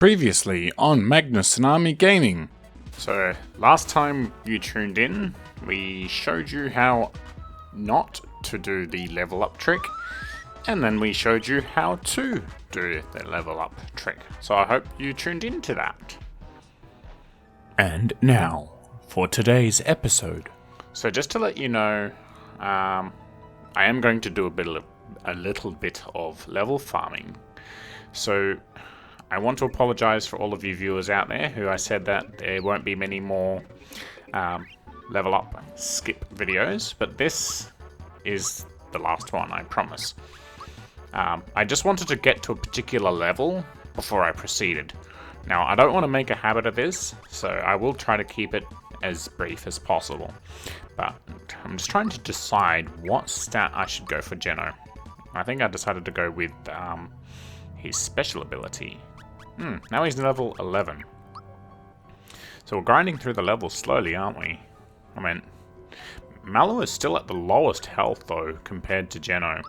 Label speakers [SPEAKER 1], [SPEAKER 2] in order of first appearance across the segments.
[SPEAKER 1] Previously on Magnus Tsunami Gaming. So last time you tuned in, we showed you how not to do the level up trick, and then we showed you how to do the level up trick. So I hope you tuned into that. And now for today's episode. So just to let you know, I am going to do a little bit of level farming. So I want to apologize for all of you viewers out there who I said that there won't be many more level up skip videos, but this is the last one, I promise. I just wanted to get to a particular level before I proceeded. Now, I don't want to make a habit of this, so I will try to keep it as brief as possible. But I'm just trying to decide what stat I should go for Geno. I think I decided to go with his special ability. Now he's level 11. So we're grinding through the levels slowly, aren't we? I mean, Mallow is still at the lowest health, though, compared to Geno.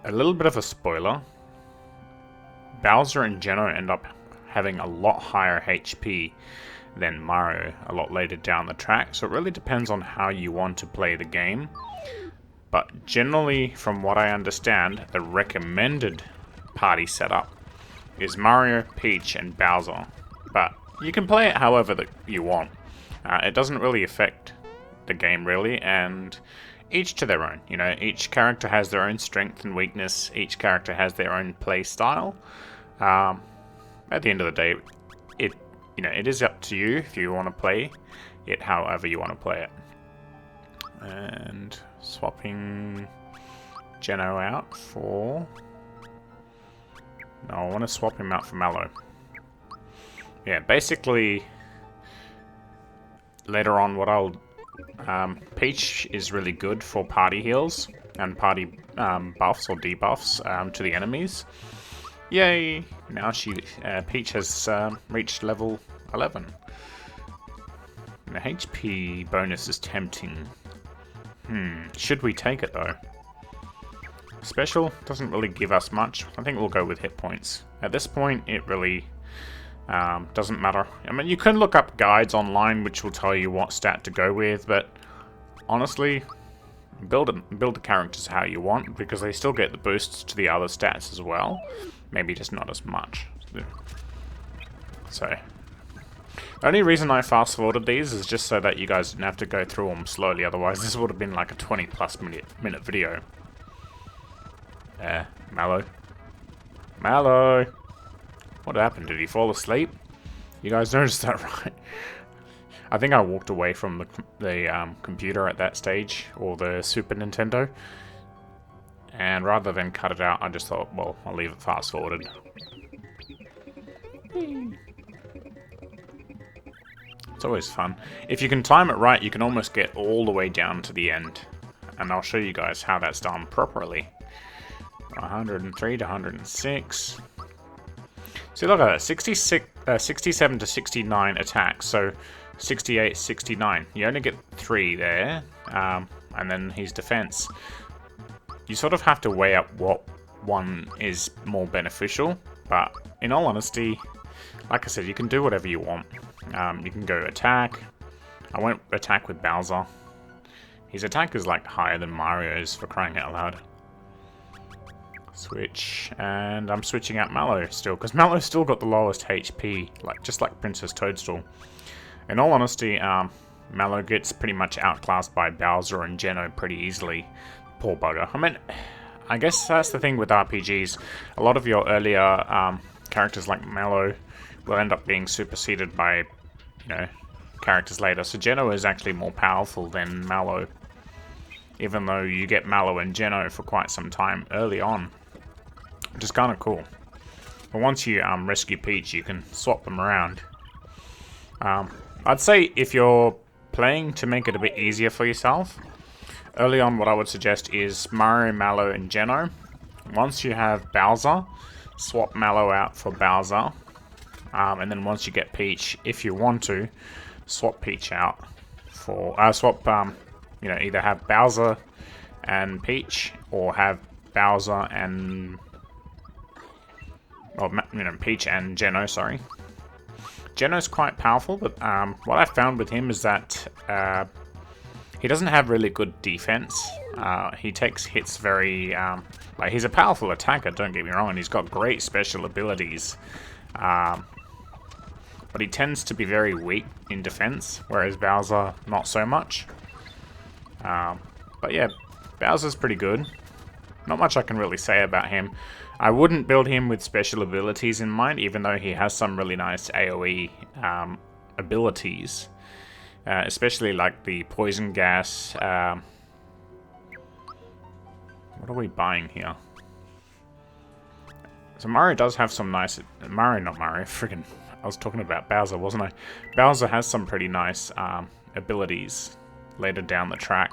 [SPEAKER 1] A little bit of a spoiler. Bowser and Geno end up having a lot higher HP than Mario a lot later down the track, so it really depends on how you want to play the game. But generally, from what I understand, the recommended party setup is Mario, Peach, and Bowser. But you can play it however that you want. It doesn't really affect the game, really, and each to their own. You know, each character has their own strength and weakness. Each character has their own play style. At the end of the day, it is up to you if you want to play it however you want to play it. And swapping Geno out for... No, I want to swap him out for Mallow. Yeah, basically, later on what I'll... Peach is really good for party heals and party buffs or debuffs to the enemies. Yay! Now Peach has reached level 11. And the HP bonus is tempting. Should we take it though? Special doesn't really give us much. I think we'll go with hit points. At this point, it really doesn't matter. I mean, you can look up guides online which will tell you what stat to go with, but honestly, build the characters how you want, because they still get the boosts to the other stats as well. Maybe just not as much. So, the only reason I fast forwarded these is just so that you guys didn't have to go through them slowly, otherwise this would have been like a 20+ minute video. Mallow. Mallow! What happened? Did he fall asleep? You guys noticed that, right? I think I walked away from the computer at that stage, or the Super Nintendo. And rather than cut it out, I just thought, well, I'll leave it fast forwarded. It's always fun. If you can time it right, you can almost get all the way down to the end. And I'll show you guys how that's done properly. 103 to 106. See, look at that. 67 to 69 attacks. So 68, 69. You only get 3 there. And then his defense. You sort of have to weigh up what one is more beneficial. But in all honesty, like I said, you can do whatever you want. You can go attack. I won't attack with Bowser. His attack is like higher than Mario's, for crying out loud. Switch, and I'm switching out Mallow still, because Mallow's still got the lowest HP, just like Princess Toadstool. In all honesty, Mallow gets pretty much outclassed by Bowser and Geno pretty easily. Poor bugger. I mean, I guess that's the thing with RPGs. A lot of your earlier characters like Mallow will end up being superseded by, characters later. So Geno is actually more powerful than Mallow, even though you get Mallow and Geno for quite some time early on. Which is kind of cool. But once you rescue Peach, you can swap them around. I'd say if you're playing to make it a bit easier for yourself, early on what I would suggest is Mario, Mallow, and Geno. Once you have Bowser, swap Mallow out for Bowser. And then once you get Peach, if you want to, swap Peach out for... either have Bowser and Peach, or have Bowser and... Or, you know, Peach and Geno, sorry. Geno's quite powerful, but what I found with him is that he doesn't have really good defense. He takes hits very... like, he's a powerful attacker, don't get me wrong, and he's got great special abilities. But he tends to be very weak in defense, whereas Bowser, not so much. But yeah, Bowser's pretty good. Not much I can really say about him. I wouldn't build him with special abilities in mind, even though he has some really nice AoE abilities. Especially like the poison gas. What are we buying here? So Mario does have some nice... Not Mario, friggin'... I was talking about Bowser, wasn't I? Bowser has some pretty nice abilities later down the track.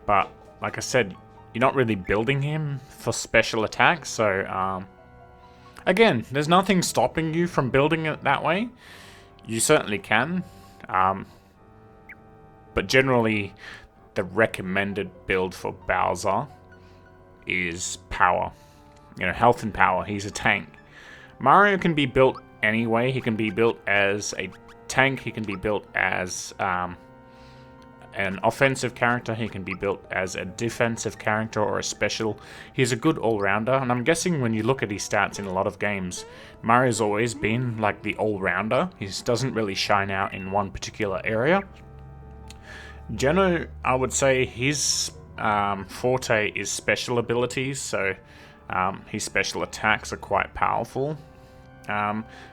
[SPEAKER 1] But, like I said, you're not really building him for special attacks, so... again, there's nothing stopping you from building it that way. You certainly can. But generally, the recommended build for Bowser is power. You know, health and power. He's a tank. Mario can be built anyway. He can be built as a tank. He can be built as an offensive character. He can be built as a defensive character or a special. He's a good all-rounder, and I'm guessing when you look at his stats in a lot of games, Mario's always been like the all-rounder. He doesn't really shine out in one particular area. Geno, I would say his forte is special abilities, so his special attacks are quite powerful.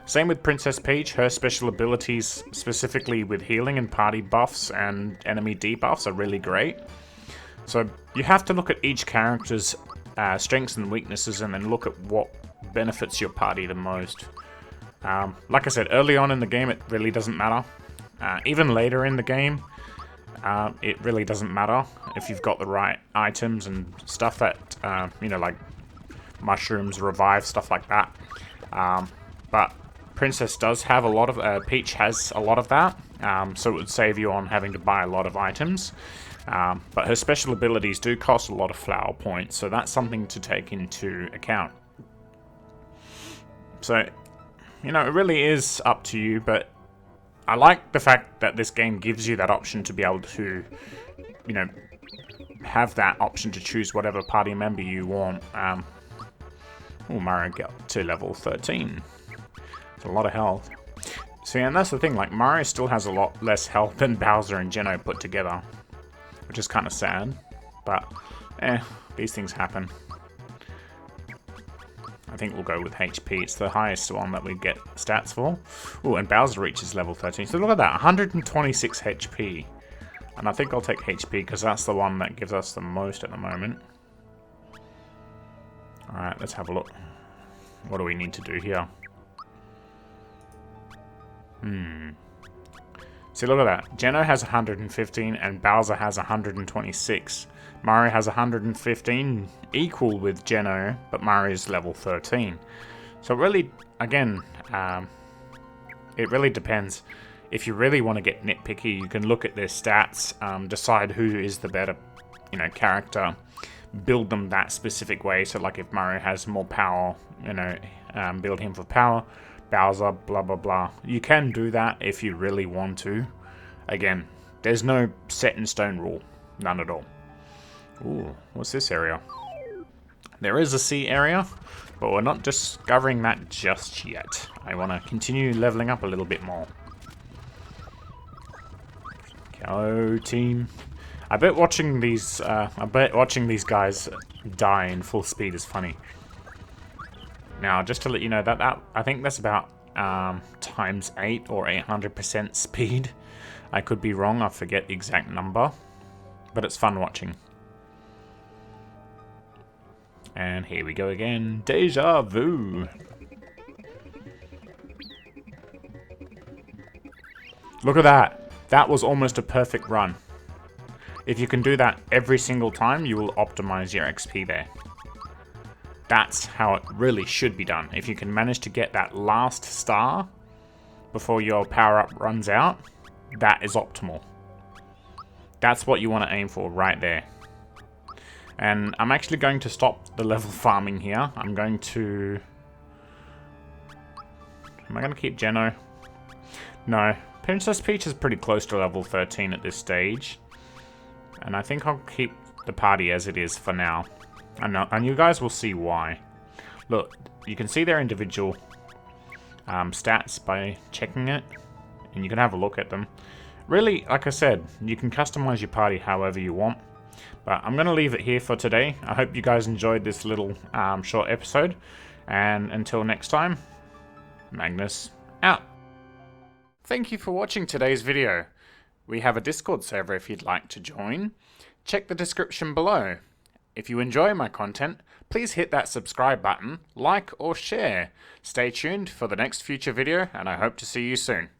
[SPEAKER 1] Same with Princess Peach. Her special abilities, specifically with healing and party buffs and enemy debuffs, are really great. So you have to look at each character's strengths and weaknesses and then look at what benefits your party the most. Like I said, early on in the game it really doesn't matter. Even later in the game, it really doesn't matter if you've got the right items and stuff that, you know, like mushrooms, revive, stuff like that. But Princess does have a lot of... Peach has a lot of that, so it would save you on having to buy a lot of items. But her special abilities do cost a lot of flower points, so that's something to take into account. So, you know, it really is up to you, but I like the fact that this game gives you that option to be able to, you know, have that option to choose whatever party member you want. Oh, Mario got to level 13. It's a lot of health. See, and that's the thing, like, Mario still has a lot less health than Bowser and Geno put together. Which is kind of sad. But, these things happen. I think we'll go with HP. It's the highest one that we get stats for. Oh, and Bowser reaches level 13. So look at that, 126 HP. And I think I'll take HP because that's the one that gives us the most at the moment. Alright, let's have a look. What do we need to do here? See, look at that. Geno has 115 and Bowser has 126. Mario has 115, equal with Geno, but Mario's level 13. So really, again, it really depends. If you really want to get nitpicky, you can look at their stats, decide who is the better, you know, character, build them that specific way. So like if Mario has more power, you know, build him for power. Bowser, blah blah blah. You can do that if you really want to. Again, there's no set in stone rule. None at all. Ooh, what's this area? There is a sea area, but we're not discovering that just yet. I want to continue leveling up a little bit more. Go team. I bet watching these guys die in full speed is funny. Now, just to let you know, that I think that's about times 8 or 800% speed. I could be wrong, I forget the exact number. But it's fun watching. And here we go again. Deja vu. Look at that. That was almost a perfect run. If you can do that every single time, you will optimize your XP there. That's how it really should be done. If you can manage to get that last star before your power-up runs out, that is optimal. That's what you want to aim for right there. And I'm actually going to stop the level farming here. I'm going to Am I going to keep Geno? No. Princess Peach is pretty close to level 13 at this stage. And I think I'll keep the party as it is for now. And you guys will see why. Look, you can see their individual stats by checking it. And you can have a look at them. Really, like I said, you can customize your party however you want. But I'm going to leave it here for today. I hope you guys enjoyed this little short episode. And until next time, Magnus out. Thank you for watching today's video. We have a Discord server if you'd like to join. Check the description below. If you enjoy my content, please hit that subscribe button, like or share. Stay tuned for the next future video and I hope to see you soon.